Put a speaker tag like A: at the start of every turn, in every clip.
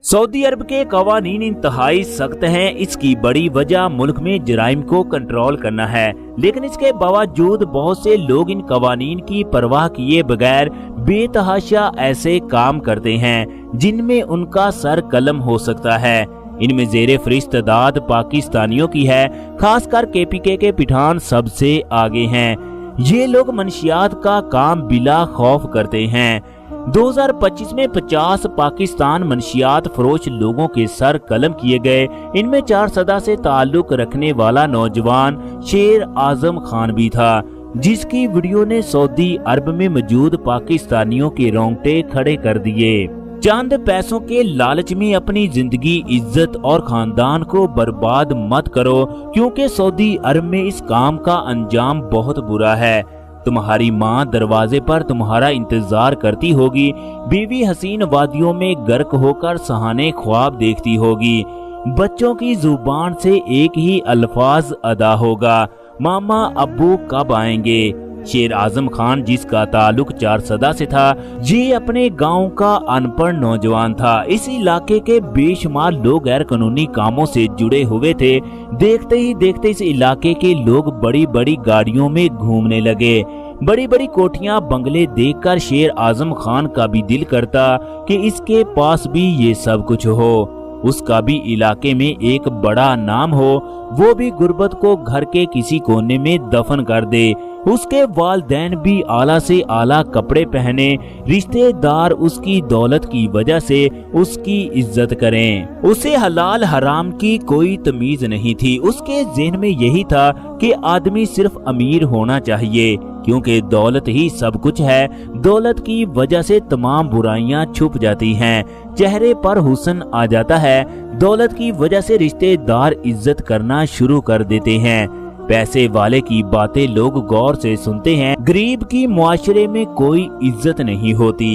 A: Saudi अरब के कवानीन इंतहाई सख्त हैं। इसकी बड़ी वजह मुल्क में जराइम को कंट्रोल करना है, लेकिन इसके बावजूद बहुत से लोग इन कवानीन की परवाह किए बगैर बेतहाशा ऐसे काम करते हैं जिनमें उनका सर कलम हो सकता है। इनमें ज़ेरे फरिश्तदाद पाकिस्तानियों की है, खासकर केपीके के पठान सबसे आगे हैं। ये लोग मंशियात का काम बिला खौफ करते हैं। 2025 में 50 पाकिस्तान मंशियात फरोश लोगों के सर कलम किए गए। इनमें 4 सदा से ताल्लुक रखने वाला नौजवान शेर आजम खान भी था, जिसकी वीडियो ने सऊदी अरब में मौजूद पाकिस्तानियों के रोंगटे खड़े कर दिए। चंद पैसों के लालच में अपनी जिंदगी, इज्जत और खानदान को बर्बाद मत करो, क्योंकि सऊदी अरब में इस काम का अंजाम बहुत बुरा है। तुम्हारी माँ दरवाजे पर तुम्हारा इंतजार करती होगी, बीवी हसीन वादियों में गर्क होकर सहाने ख्वाब देखती होगी, बच्चों की जुबान से एक ही अल्फाज अदा होगा, मामा अब्बू कब आएंगे। शेर आजम खान, जिसका ताल्लुक 4 सदा से था, ये अपने गांव का अनपढ़ नौजवान था। इस इलाके के बेशुमार लोग गैर कानूनी कामों से जुड़े हुए थे। देखते ही देखते इस इलाके के लोग बड़ी बड़ी गाड़ियों में घूमने लगे। बड़ी बड़ी कोठियां, बंगले देखकर शेर आजम खान का भी दिल करता कि इसके पास भी ये सब कुछ हो, उसका भी इलाके में एक बड़ा नाम हो, वो भी गुर्बत को घर के किसी कोने में दफन कर दे, उसके वालिदैन भी आला से आला कपड़े पहने, रिश्तेदार उसकी दौलत की वजह से उसकी इज्जत करें। उसे हलाल हराम की कोई तमीज नहीं थी। उसके ज़हन में यही था कि आदमी सिर्फ अमीर होना चाहिए, क्योंकि दौलत ही सब कुछ है। दौलत की वजह से तमाम बुराइयां छुप जाती हैं, चेहरे पर हुस्न आ जाता है। दौलत की वजह से रिश्तेदार इज्जत करना शुरू कर देते हैं। पैसे वाले की बातें लोग गौर से सुनते हैं, गरीब की मुआशरे में कोई इज्जत नहीं होती।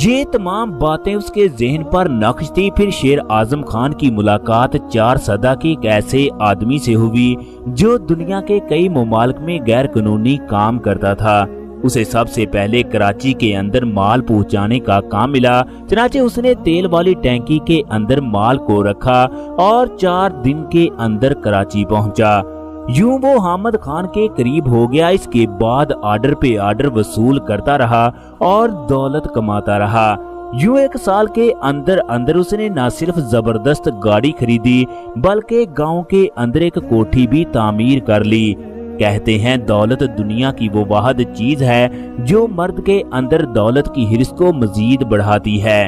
A: ये तमाम बातें उसके ज़हन पर नक्श थी। फिर शेर आजम खान की मुलाकात 4 सदा के एक ऐसे आदमी से हुई जो दुनिया के कई ममालिक में गैर कानूनी काम करता था। उसे सबसे पहले कराची के अंदर माल पहुंचाने का काम मिला। चनाचे उसने तेल वाली टैंकी के अंदर माल को रखा और 4 दिन के अंदर कराची पहुंचा। यूं वो हामिद खान के करीब हो गया। इसके बाद आर्डर पे आर्डर वसूल करता रहा और दौलत कमाता रहा। यूं 1 साल के अंदर अंदर उसने न सिर्फ जबरदस्त गाड़ी खरीदी, बल्कि गांव के अंदर एक कोठी भी तामीर कर ली। कहते हैं दौलत दुनिया की वो वाहिद चीज है जो मर्द के अंदर दौलत की हिर्स को मजीद बढ़ाती है।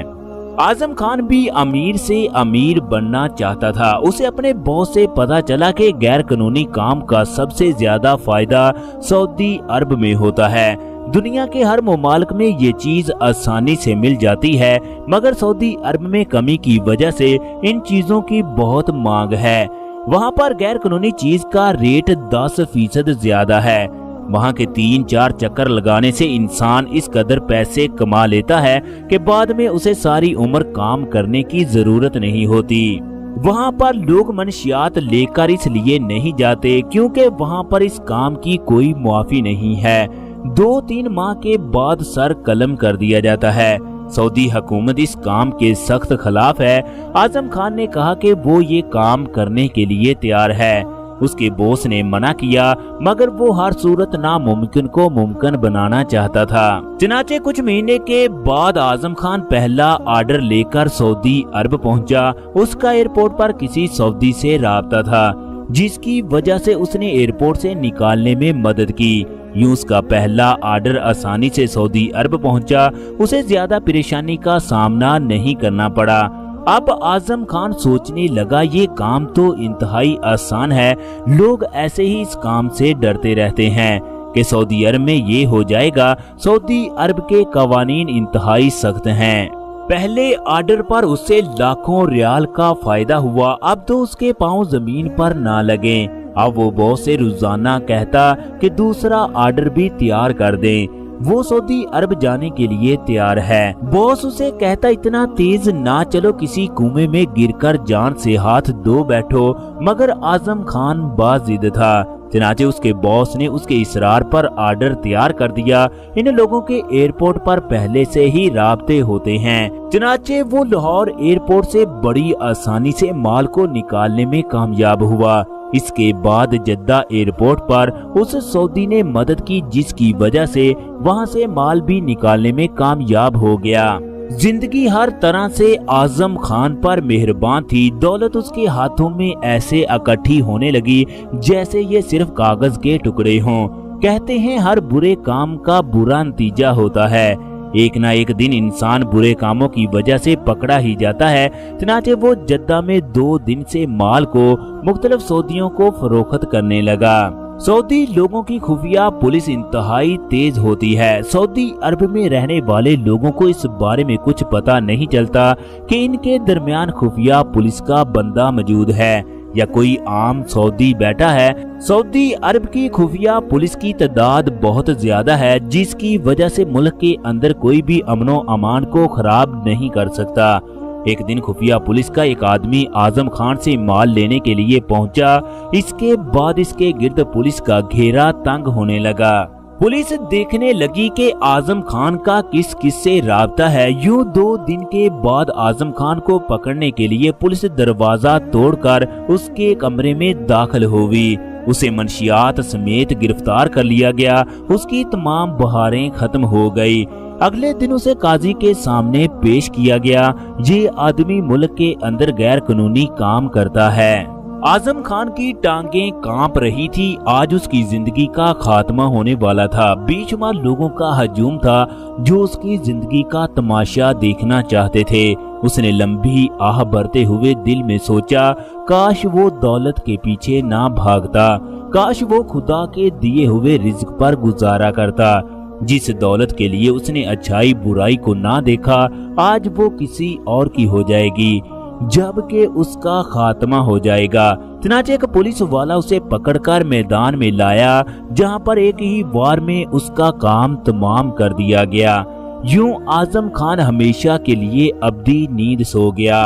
A: आजम खान भी अमीर से अमीर बनना चाहता था। उसे अपने बॉस से पता चला कि गैर कानूनी काम का सबसे ज्यादा फायदा सऊदी अरब में होता है। दुनिया के हर ममालिक में ये चीज आसानी से मिल जाती है, मगर सऊदी अरब में कमी की वजह से इन चीजों की बहुत मांग है। वहाँ पर गैर कानूनी चीज का रेट 10% ज्यादा है। वहाँ के 3-4 चक्कर लगाने से इंसान इस कदर पैसे कमा लेता है कि बाद में उसे सारी उम्र काम करने की जरूरत नहीं होती। वहाँ पर लोग मंशियात लेकर इसलिए नहीं जाते क्योंकि वहाँ पर इस काम की कोई मुआफी नहीं है। 2-3 माह के बाद सर कलम कर दिया जाता है। सऊदी हुकूमत इस काम के सख्त खिलाफ है। आजम खान ने कहा कि वो ये काम करने के लिए तैयार है। उसके बॉस ने मना किया, मगर वो हर सूरत नामुमकिन को मुमकिन बनाना चाहता था। चनाचे कुछ महीने के बाद आजम खान पहला आर्डर लेकर सऊदी अरब पहुंचा। उसका एयरपोर्ट पर किसी सऊदी से राब्ता था, जिसकी वजह से उसने एयरपोर्ट से निकालने में मदद की। यूं उसका पहला आर्डर आसानी से सऊदी अरब पहुंचा। उसे ज्यादा परेशानी का सामना नहीं करना पड़ा। अब आजम खान सोचने लगा ये काम तो इंतहाई आसान है, लोग ऐसे ही इस काम से डरते रहते हैं कि सऊदी अरब में ये हो जाएगा। सऊदी अरब के कवानीन इंतहाई सख्त हैं। पहले आर्डर पर उससे लाखों रियाल का फायदा हुआ। अब तो उसके पांव जमीन पर ना लगे। अब वो बॉस से रोजाना कहता कि दूसरा आर्डर भी तैयार कर दें। वो सऊदी अरब जाने के लिए तैयार है। बॉस उसे कहता इतना तेज ना चलो, किसी कुएं में गिरकर जान से हाथ धो बैठो, मगर आजम खान बाजिद था। चनाचे उसके बॉस ने उसके इसरार पर आर्डर तैयार कर दिया। इन लोगों के एयरपोर्ट पर पहले से ही राब्ते होते हैं। चनाचे वो लाहौर एयरपोर्ट से बड़ी आसानी से माल को निकालने में कामयाब हुआ। इसके बाद जद्दा एयरपोर्ट पर उस सऊदी ने मदद की, जिसकी वजह से वहां से माल भी निकालने में कामयाब हो गया। जिंदगी हर तरह से आजम खान पर मेहरबान थी। दौलत उसके हाथों में ऐसे इकट्ठी होने लगी जैसे ये सिर्फ कागज के टुकड़े हों। कहते हैं हर बुरे काम का बुरा नतीजा होता है। एक ना एक दिन इंसान बुरे कामों की वजह से पकड़ा ही जाता है। चनाचे वो जद्दा में 2 दिन से माल को मुख्तलिफ सऊदियों को फरोख्त करने लगा। सऊदी लोगों की खुफिया पुलिस इंतहाई तेज होती है। सऊदी अरब में रहने वाले लोगों को इस बारे में कुछ पता नहीं चलता कि इनके दरमियान खुफिया पुलिस का बंदा मौजूद है या कोई आम सऊदी बैठा है। सऊदी अरब की खुफिया पुलिस की तादाद बहुत ज्यादा है, जिसकी वजह से मुल्क के अंदर कोई भी अमनो अमान को खराब नहीं कर सकता। एक दिन खुफिया पुलिस का एक आदमी आजम खान से माल लेने के लिए पहुंचा। इसके बाद इसके गिर्द पुलिस का घेरा तंग होने लगा। पुलिस देखने लगी कि आजम खान का किस किस से राब्ता है। यूं 2 दिन के बाद आजम खान को पकड़ने के लिए पुलिस दरवाजा तोड़कर उसके कमरे में दाखिल हुई। उसे मंशियात समेत गिरफ्तार कर लिया गया। उसकी तमाम बहारें खत्म हो गई। अगले दिन उसे काजी के सामने पेश किया गया। ये आदमी मुल्क के अंदर गैर कानूनी काम करता है। आजम खान की टांगें कांप रही थी। आज उसकी जिंदगी का खात्मा होने वाला था। बेशुमार लोगों का हजूम था जो उसकी जिंदगी का तमाशा देखना चाहते थे। उसने लंबी आह भरते हुए दिल में सोचा, काश वो दौलत के पीछे ना भागता, काश वो खुदा के दिए हुए रिज्क पर गुजारा करता। जिस दौलत के लिए उसने अच्छाई बुराई को ना देखा, आज वो किसी और की हो जाएगी, जबकि उसका खात्मा हो जाएगा। चनाचे एक पुलिस वाला उसे पकड़कर मैदान में लाया, जहां पर एक ही वार में उसका काम तमाम कर दिया गया। यूं आजम खान हमेशा के लिए अब्दी नींद सो गया।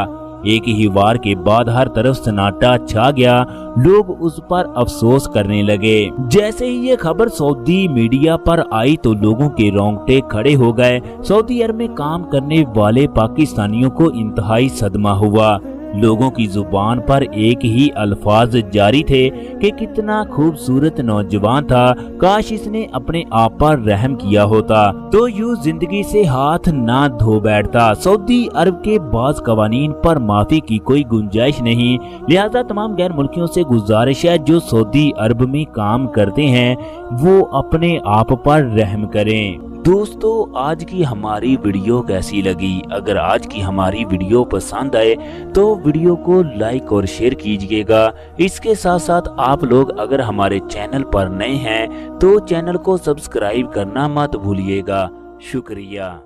A: एक ही वार के बाद हर तरफ सन्नाटा छा गया। लोग उस पर अफसोस करने लगे। जैसे ही ये खबर सऊदी मीडिया पर आई तो लोगों के रोंगटे खड़े हो गए। सऊदी अरब में काम करने वाले पाकिस्तानियों को इंतहाई सदमा हुआ। लोगों की जुबान पर एक ही अल्फाज जारी थे कि कितना खूबसूरत नौजवान था, काश इसने अपने आप पर रहम किया होता तो यूं जिंदगी से हाथ ना धो बैठता। सऊदी अरब के बाज़ कवानीन पर माफी की कोई गुंजाइश नहीं, लिहाजा तमाम गैर मुल्कियों से गुजारिश है जो सऊदी अरब में काम करते हैं वो अपने आप पर रहम करें। दोस्तों, आज की हमारी वीडियो कैसी लगी? अगर आज की हमारी वीडियो पसंद आए तो वीडियो को लाइक और शेयर कीजिएगा। इसके साथ साथ आप लोग अगर हमारे चैनल पर नए हैं तो चैनल को सब्सक्राइब करना मत भूलिएगा। शुक्रिया।